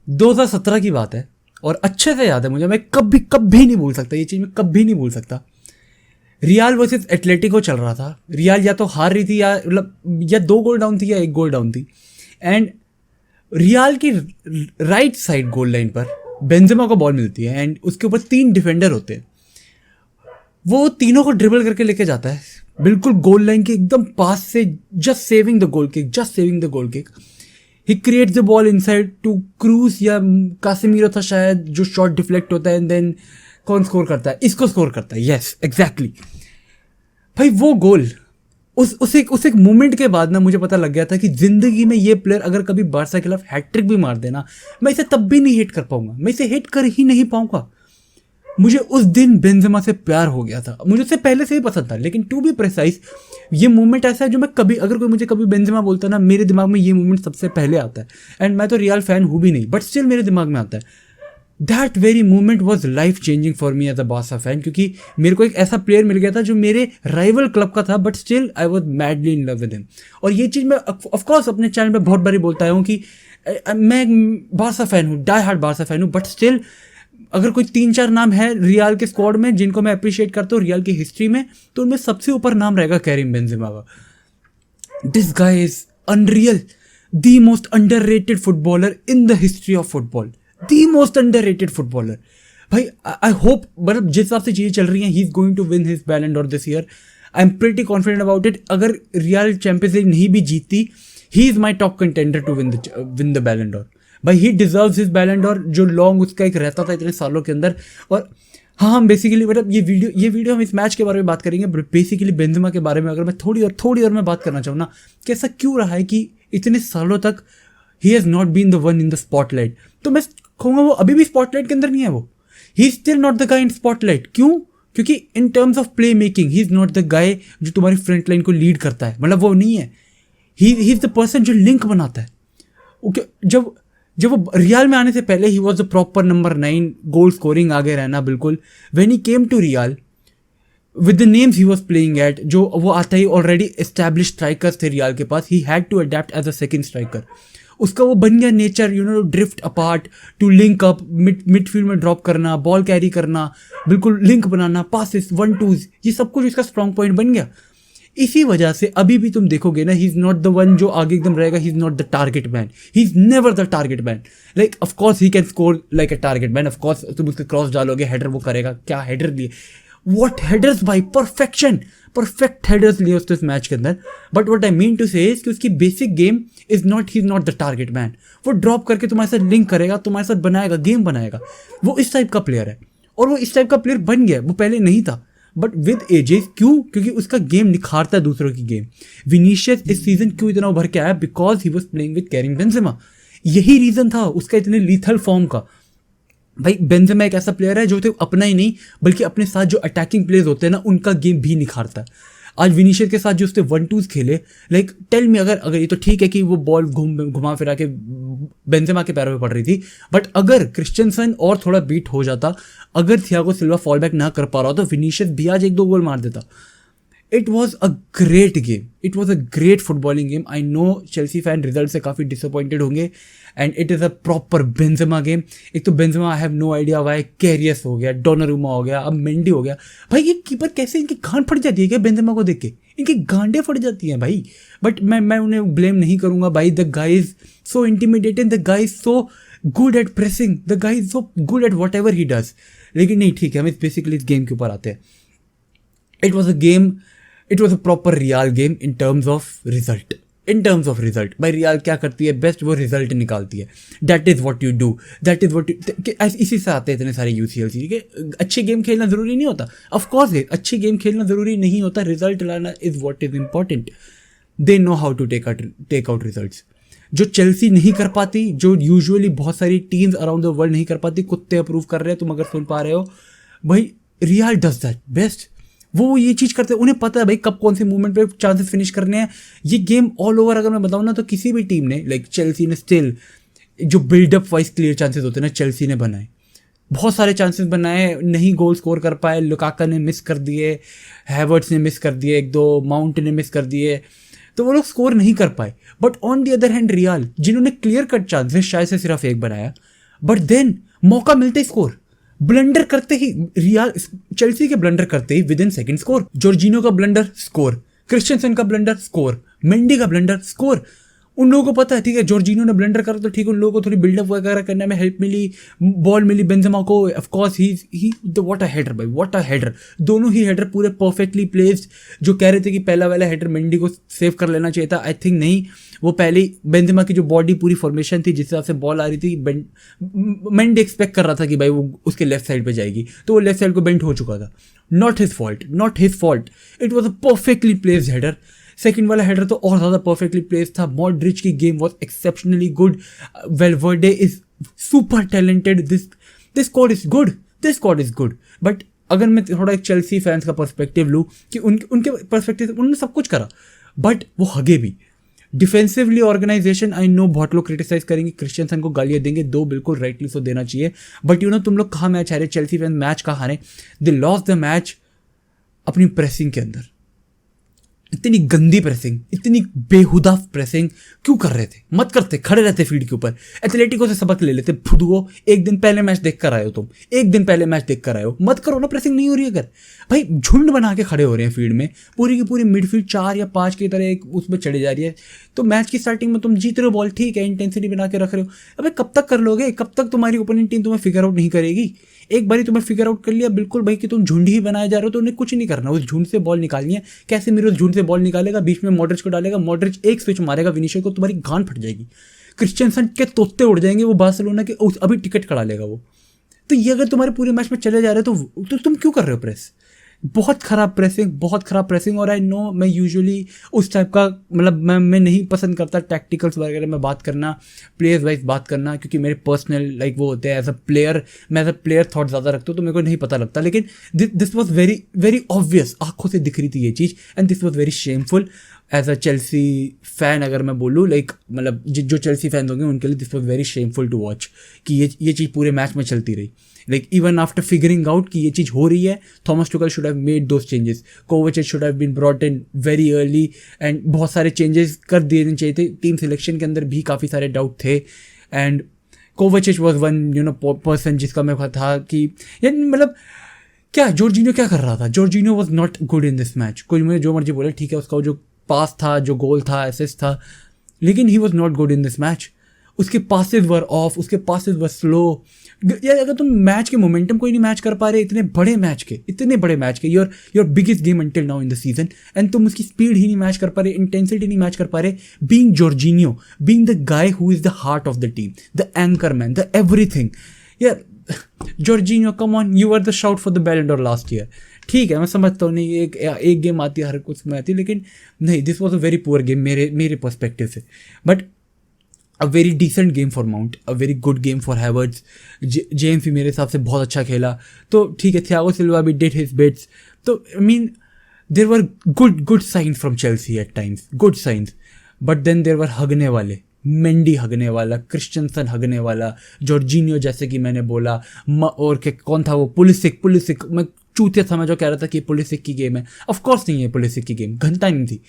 2017 की बात है और अच्छे से याद है मुझे, मैं कभी कभी नहीं भूल सकता ये चीज़, मैं कभी नहीं भूल सकता। रियाल वर्सेस एटलेटिको चल रहा था, रियाल या तो हार रही थी या मतलब या 2 गोल डाउन थी या 1 गोल डाउन थी। एंड रियाल की राइट साइड गोल लाइन पर बेंजेमा को बॉल मिलती है एंड उसके ऊपर 3 डिफेंडर होते हैं। वो तीनों को ड्रिबल करके लेके जाता है बिल्कुल गोल लाइन के एकदम पास से, just saving the goal kick, just saving the goal kick. He creates the ball inside to Kroos या कासिमीरो था शायद, जो शॉट डिफ्लेक्ट होता है एंड देन कौन स्कोर करता है, इसको स्कोर करता है। यस एग्जैक्टली भाई वो गोल, उस एक मोमेंट के बाद ना मुझे पता लग गया था कि जिंदगी में ये प्लेयर अगर कभी बारसा के खिलाफ हैट्रिक भी मार देना, मैं इसे तब भी नहीं हिट कर पाऊंगा, मैं इसे हिट कर ही नहीं पाऊंगा। मुझे उस दिन बेंजेमा से प्यार हो गया था, मुझे उससे पहले से ही पसंद था, लेकिन टू बी प्रिसाइज ये मोमेंट ऐसा है जो मैं कभी, अगर कोई मुझे कभी बेंजेमा बोलता है ना, मेरे दिमाग में ये मोमेंट सबसे पहले आता है। एंड मैं तो रियल फैन हूँ भी नहीं, बट स्टिल मेरे दिमाग में आता है। That very moment was life changing for me as a Barca fan, क्योंकि मेरे को एक ऐसा प्लेयर मिल गया था जो मेरे राइवल क्लब का था, but still I was madly in love with him. और ये चीज़ मैं ऑफकोर्स अपने चैनल पे बहुत बारी बोलता हूँ कि मैं बारसा फैन हूँ, डाई हार्ड बारसा फैन हूँ, बट स्टिल अगर कोई 3-4 नाम है रियाल के स्क्वाड में जिनको मैं अप्रिशिएट करता हूँ रियाल की हिस्ट्री में, तो उनमें सबसे ऊपर नाम रहेगा कैरिम बेंजेमा का। This guy is unreal, the most underrated footballer in the history of football, the most underrated footballer. भाई आई होप, मतलब जिस हिसाब से चीज़ें चल रही हैं, he is going to win his Ballon d'Or this year. I am pretty confident about it. अगर रियल चैंपियंस लीग नहीं भी जीतती, he is my top contender to win the Ballon d'Or. भाई ही डिजर्व्स हिज बैलन डॉर, जो long उसका एक रहता था इतने सालों के अंदर। और हाँ, हम बेसिकली मतलब ये वीडियो हम इस मैच के बारे में बात करेंगे, बट बेसिकली बेंजेमा के बारे में अगर मैं थोड़ी और मैं बात करना चाहूँ ना, कि ऐसा क्यों रहा है कि इतने सालों तक he has not been the one in the spotlight. तो मैं कहूँगा वो अभी भी स्पॉटलाइट के अंदर नहीं है, वो he is still not the guy in spotlight. क्यों? क्योंकि इन terms of play making he is not the guy जो तुम्हारी फ्रंट लाइन को लीड करता है, मतलब वो नहीं है। ही इज़ द पर्सन जो लिंक बनाता है। ओके, जब वो रियाल में आने से पहले he was the proper number 9, goal scoring आगे रहना बिल्कुल। When he came to Real with the names he was playing at, जो वो आता ही ऑलरेडी एस्टैब्लिश स्ट्राइकर्स थे रियाल के पास, he had to adapt as a second striker. उसका वो बन गया nature, you know, drift apart to link up, midfield में ड्रॉप करना, बॉल कैरी करना, बिल्कुल लिंक बनाना, पासिस, 1-2s, ये सब कुछ इसका स्ट्रॉन्ग पॉइंट बन गया। इसी वजह से अभी भी तुम देखोगे ना, ही इज नॉट द वन जो आगे एकदम रहेगा, ही is not the target man, he is never the target man. Like of course he can score like a target man, of course तुम उसके क्रॉस डालोगे, हेडर वो करेगा, क्या हेडर लिए, व्हाट हेडर्स भाई, परफेक्शन, परफेक्ट हेडर्स लिए उसने इस मैच के अंदर। But what I mean to say is कि उसकी basic game is not, he is not the target man. वो ड्रॉप करके तुम्हारे साथ लिंक करेगा, तुम्हारे साथ बनाएगा, गेम बनाएगा, वो इस टाइप का प्लेयर है। और वो इस टाइप का प्लेयर बन गया, वो पहले नहीं था, बट विद एजेस। क्यों? क्योंकि उसका गेम निखारता है दूसरों की गेम। विनीशियस इस सीजन क्यों इतना उभर के आया? Because he was playing with Karim Benzema. यही रीजन था उसका इतने लीथल फॉर्म का। भाई बेंजेमा एक ऐसा प्लेयर है जो तो अपना ही नहीं बल्कि अपने साथ जो अटैकिंग प्लेयर्स होते हैं ना, उनका गेम भी निखारता है। आज विनीशियस के साथ जो उसने 1-2s खेले, लाइक टेल मी, अगर ये तो ठीक है कि वो बॉल घुमा फिरा के बेंजेमा के पैरों में पड़ रही थी, बट अगर क्रिश्चियनसन और थोड़ा बीट हो जाता, अगर थियागो सिल्वा फॉल बैक ना कर पा रहा तो विनीशियस भी आज 1-2 गोल मार देता। It was a great game, it was a great footballing game. I know Chelsea fan result से काफ़ी डिसअपॉइंटेड होंगे, and it is a proper Benzema game. एक तो Benzema, I have no idea why, Karius हो गया, Donnarumma हो गया, अब मेंडी हो गया। भाई ये कीपर कैसे, इनकी गांड फट जाती है क्या बेंजेमा को देख के? इनकी गांडें फट जाती हैं भाई। बट मैं उन्हें ब्लेम नहीं करूँगा भाई। The guy is so intimidating, the guy is so good at pressing, the guy is so good at what ever he does. लेकिन नहीं, ठीक है, हम बेसिकली इस गेम के ऊपर आते हैं। It was a game, it was a proper Real game in terms of result. In terms of result भाई रियाल क्या करती है बेस्ट, वो रिजल्ट निकालती है। That is what you do, that is what you, इसी से आते हैं इतने सारे यूसीएल। ठीक है, अच्छी गेम खेलना ज़रूरी नहीं होता, ऑफकोर्स है, अच्छी गेम खेलना ज़रूरी नहीं होता, रिजल्ट लाना is what is important. They know how to take out results, जो चेल्सी नहीं कर पाती, जो यूजुअली बहुत सारी टीम्स अराउंड द वर्ल्ड नहीं कर पाती। कुत्ते अप्रूव कर रहे हैं, तुम अगर सुन पा रहे हो भाई, रियाल डज दैट बेस्ट। वो ये चीज़ करते हैं, उन्हें पता है भाई कब कौन से मूवमेंट पे चांसेस फिनिश करने हैं। ये गेम ऑल ओवर अगर मैं बताऊँ ना, तो किसी भी टीम ने, लाइक चेल्सी ने स्टिल जो बिल्डअप वाइज क्लियर चांसेस होते हैं ना, चेल्सी ने बनाए, बहुत सारे चांसेस बनाए, नहीं गोल स्कोर कर पाए। लुकाका ने मिस कर दिए, हैवर्ट्स ने मिस कर दिए, 1-2 माउंट ने मिस कर दिए, तो वो लोग स्कोर नहीं कर पाए। But on the other hand Real, जिन्होंने क्लियर कट चांसेस शायद से सिर्फ एक बनाया, बट देन मौका मिलते ही स्कोर, ब्लंडर करते ही रियल चेल्सी के ब्लंडर करते ही within second score, Jorginho का ब्लंडर स्कोर, क्रिश्चियनसन का ब्लंडर स्कोर, मेंडी का ब्लंडर स्कोर। उन लोगों को पता है ठीक है जॉर्जिनो ने ब्लंडर करा तो ठीक है, उन लोगों को थोड़ी बिल्डअप वगैरह करने में हेल्प मिली, बॉल मिली बेंजेमा को, of course he what a header भाई, व्हाट अ हेडर, दोनों ही हेडर पूरे परफेक्टली प्लेस्ड। जो कह रहे थे कि पहला वाला हेडर मेंडी को सेव कर लेना चाहिए था, आई थिंक नहीं, वो पहले ही बेंजेमा की जो बॉडी पूरी फॉर्मेशन थी जिस हिसाब से बॉल आ रही थी, मेंडी एक्सपेक्ट कर रहा था कि भाई वो उसके लेफ्ट साइड पे जाएगी, तो वो लेफ्ट साइड को बेंड हो चुका था। Not his fault, it was a perfectly placed header. Second वाला हेडर तो और ज़्यादा परफेक्टली प्लेस था। मॉड्रिच की game was exceptionally good. Valverde is super talented. This squad is good. But अगर मैं थोड़ा एक चेल्सी फैंस का पर्सपेक्टिव लूँ कि उनके पर्सपेक्टिव से उन्होंने सब कुछ करा, बट वो हगे भी। डिफेंसिवली ऑर्गेनाइजेशन, आई नो बहुत लोग क्रिटिसाइज करेंगे, क्रिश्चियनसन को गालियाँ देंगे, दो बिल्कुल राइटली सो देना चाहिए। बट तुम लोग कहाँ मैच हारे, चेल्सी फैंस मैच कहाँ हारे? दे लॉस्ट द मैच अपनी प्रेसिंग के अंदर। इतनी गंदी प्रेसिंग, इतनी बेहुदा प्रेसिंग क्यों कर रहे थे? मत करते, खड़े रहते फील्ड के ऊपर। एथलेटिको से सबक ले लेते। फुदुओ, एक दिन पहले मैच देख कर आए हो तुम, मत करो ना। प्रेसिंग नहीं हो रही अगर भाई, झुंड बना के खड़े हो रहे हैं फील्ड में, पूरी की पूरी मिडफील्ड 4 या 5 की तरह एक उसमें चढ़ी जा रही है। तो मैच की स्टार्टिंग में तुम जीत रहे हो बॉल, ठीक है, इंटेंसिटी बना के रख रहे हो। अबे कब तक कर लोगे? कब तक तुम्हारी ओपोनेंट टीम तुम्हें फिगर आउट नहीं करेगी? एक बारी तुम्हें फिगर आउट कर लिया बिल्कुल भाई कि तुम झुंड ही बनाए जा रहे हो, तो उन्हें कुछ नहीं करना, उस झुंड से बॉल निकालनी है। कैसे मेरे उस झुंड से बॉल निकालेगा? बीच में मॉड्रिच को डालेगा, मॉड्रिच एक स्विच मारेगा विनीशियस को, तुम्हारी गांड फट जाएगी। क्रिश्चियनसन के तोते उड़ जाएंगे, वो बार्सिलोना के अभी टिकट करा लेगा वो। तो ये अगर तुम्हारे पूरे मैच में चले जा रहे हो तो तुम क्यों कर रहे हो प्रेस? बहुत ख़राब प्रेसिंग। और आई नो मैं यूजुअली उस टाइप का मतलब मैं नहीं पसंद करता टैक्टिकल्स वगैरह में बात करना, प्लेयर्स वाइज बात करना, क्योंकि मेरे पर्सनल लाइक वो होते हैं एज अ प्लेयर, मैं एज अ प्लेयर थॉट ज़्यादा रखता हूँ, तो मेरे को नहीं पता लगता। लेकिन this was very very obvious, आंखों से दिख रही थी ये चीज़, and this was very shameful as a Chelsea fan. अगर मैं बोलूँ लाइक मतलब जो चेल्सी फैन होंगे उनके लिए this was very shameful to watch कि ये चीज़ पूरे मैच में चलती रही। Like even after figuring out कि ये चीज़ हो रही है, Thomas Tuchel should have made those changes. Kovacic should have been brought in very early and बहुत सारे changes कर देने चाहिए थे। टीम सिलेक्शन के अंदर भी काफ़ी सारे डाउट थे, and कोवाचिच was one person जिसका मैं था कि यार मतलब क्या जॉर्जिनो क्या कर रहा था? Jorginho was not good in this match. कोई मुझे जो मर्जी बोले, ठीक है, उसका जो पास था, जो गोल था, असिस्ट था, लेकिन he was not good in this match. उसके पासेस वर ऑफ, उसके पासेस वर स्लो। यार अगर तुम मैच के मोमेंटम कोई नहीं मैच कर पा रहे इतने बड़े मैच के your biggest game until now in the season, and तुम उसकी स्पीड ही नहीं मैच कर पा रहे, इंटेंसिटी नहीं मैच कर पा रहे, being Jorginho, being the guy who is the heart of the team, the anchor man, the everything. यार Jorginho, come on, you are the shout for the Ballon d'Or last year. ठीक है, मैं समझता हूँ नहीं एक गेम आती है, हर कुछ में आती है, लेकिन नहीं, this was a very poor game मेरे पर्सपेक्टिव से। But a very decent game for Mount, a very good game for Havertz. James भी मेरे हिसाब से बहुत अच्छा खेला, तो ठीक है, थियागो सिल्वा भी डिड हिज बिट्स। तो I mean there were good signs from Chelsea at times, good signs, but then there were हगने वाले, मेंडी हगने वाला, क्रिश्चियनसन हगने वाला, जॉर्जिनियो जैसे कि मैंने बोला, और कौन था वो, पुलिसिक। मैं चूतिया था मैं जो कह रहा था कि पुलिसिक की गेम है। ऑफकोर्स नहीं है पुलिसिक की गेम, घंटा नहीं थी।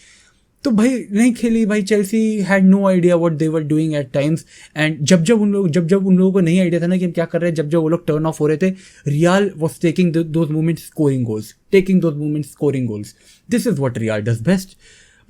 तो भाई नहीं खेली भाई। Chelsea had no idea what they were doing at times, and जब उन लोगों को नहीं आइडिया था ना कि हम क्या कर रहे हैं, जब वो लोग टर्न ऑफ हो रहे थे, Real was taking those moments scoring goals. This is what Real does best.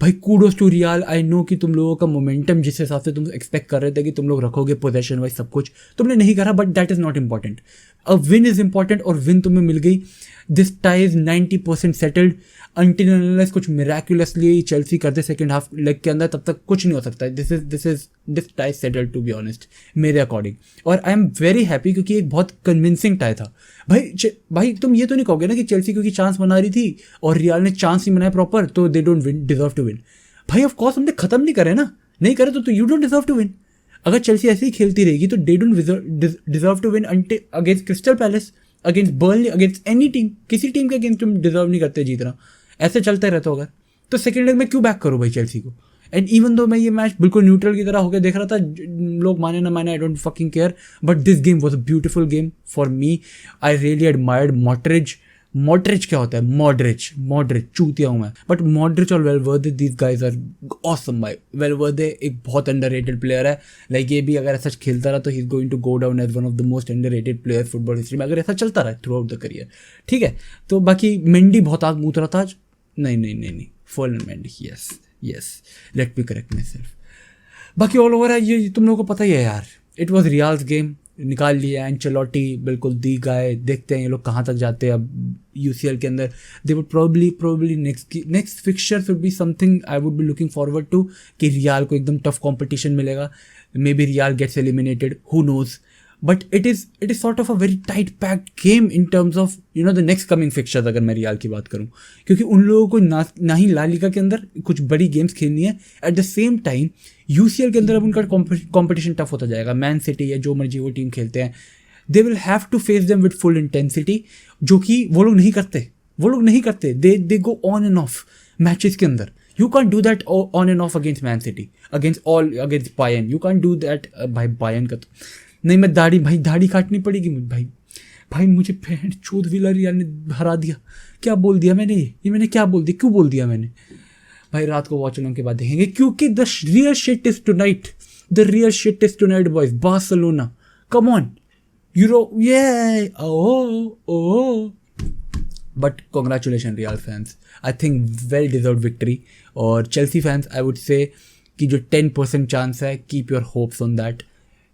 भाई kudos to Real. I know कि तुम लोगों का मोमेंटम जिस हिसाब से तुम एक्सपेक्ट कर रहे थे कि तुम लोग रखोगे पोजेशन वाइज सब कुछ, तुमने नहीं करा, but that is not important. A win is important, और विन तुम्हें मिल गई। This tie is 90% settled until unless कुछ मिराक्युलसली चेल्सी करते सेकंड हाफ लेग के अंदर, तब तक कुछ नहीं हो सकता। This tie settled to be honest मेरे अकॉर्डिंग, और आई एम वेरी हैप्पी क्योंकि एक बहुत कन्विंसिंग टाई था। भाई तुम ये तो नहीं कहोगे ना कि चेल्सी क्योंकि चांस बना रही थी और रियल ने चांस नहीं बनाया प्रॉपर, तो they don't deserve to win. भाई ऑफ कोर्स हमने खत्म नहीं करे ना, नहीं करे तो you don't deserve to win. अगर चेल्सी ऐसे ही खेलती रहेगी तो they don't deserve to win against Crystal Palace, against Burnley, against any team. किसी टीम के अगेंस्ट तुम डिजर्व नहीं करते जीतना, ऐसे चलते रहता अगर तो सेकेंड लेग में क्यों बैक करो भाई चेल्सी को। एंड इवन दो मैं ये मैच बिल्कुल न्यूट्रल की तरह होकर देख रहा था, लोग माने ना माने, I don't fucking care, but this game was a beautiful game for me. I really admired Modric, Modric क्या होता है, मॉडरिच चूतिया हूँ मैं, बट मॉडरिच और Valverde these guys are awesome भाई। वेलवर्दे एक बहुत अंडररेटेड प्लेयर है, लाइक ये भी अगर ऐसा खेलता रहा तो he is going to go down as one of the most underrated player football history में, अगर ऐसा चलता रहा थ्रू आउट द करियर। ठीक है, तो बाकी मेंडी बहुत आग मूत रहा था आज, नहीं Ferland Mendy, yes let me correct myself. बाकी ऑल ओवर है ये तुम लोगों को पता ही है यार, इट वॉज रियाल्स गेम, निकाल लिया एंचेलोटी, बिल्कुल दी गाय, देखते हैं ये लोग कहाँ तक जाते हैं अब यूसीएल के अंदर। They would probably next fixture should be something I would be looking forward to, कि रियाल को एकदम टफ कंपटीशन मिलेगा, maybe Real gets eliminated, who knows, but it is sort of a very tight packed game in terms of you know the next coming fixtures, अगर मैं रियाल की बात करूँ, क्योंकि उन लोगों को ना ही ला लीगा के अंदर कुछ बड़ी गेम्स खेलनी है, at the same time UCL के अंदर अब उनका कॉम्पिटिशन टफ होता जाएगा। मैन सिटी या जो मर्जी वो टीम खेलते हैं, they will have to face them with full intensity, जो कि वो लोग नहीं करते, they go on and off matches के अंदर। You can't do that on and off against Man City, against Bayern. You can't do that भाई Bayern का तो नहीं, मैं दाढ़ी काटनी पड़ेगी मुझे भाई मुझे चौथ विलारियल ने हरा दिया। क्या बोल दिया मैंने, ये मैंने क्या बोल दिया, क्यों बोल दिया मैंने भाई? रात को वॉच अलॉन्ग के बाद देखेंगे, क्योंकि the Real shit is tonight boys, Barcelona, come on euro, ये oh but congratulation Real fans, I think well deserve victory. और Chelsea fans I would say कि जो 10% चांस है, keep your hopes on that,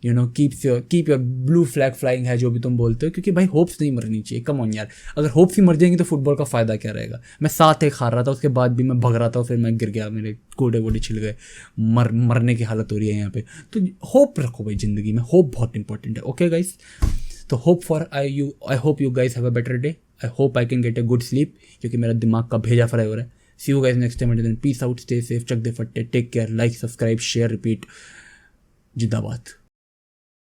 you know, keep your blue flag flying है जो भी तुम बोलते हो, क्योंकि भाई होप्स नहीं मरनी चाहिए। कम ऑन यार, अगर होप्स ही मर जाएंगे तो फुटबॉल का फ़ायदा क्या रहेगा? मैं 7-1 हार रहा था, उसके बाद भी मैं भग रहा था, फिर मैं गिर गया, मेरे गोडे वोडे छिल गए, मरने की हालत हो रही है यहाँ पे। तो होप रखो भाई ज़िंदगी में, होप बहुत इंपॉर्टेंट है। ओके गाइस, तो hope for I hope you guys have a better day, I hope I can get a good sleep, क्योंकि मेरा दिमाग का भेजा फ्राई हो रहा है। See you guys next time, then peace out, stay safe, चक दे फट्टे, take care, like, subscribe, share, repeat, जिंदाबाद।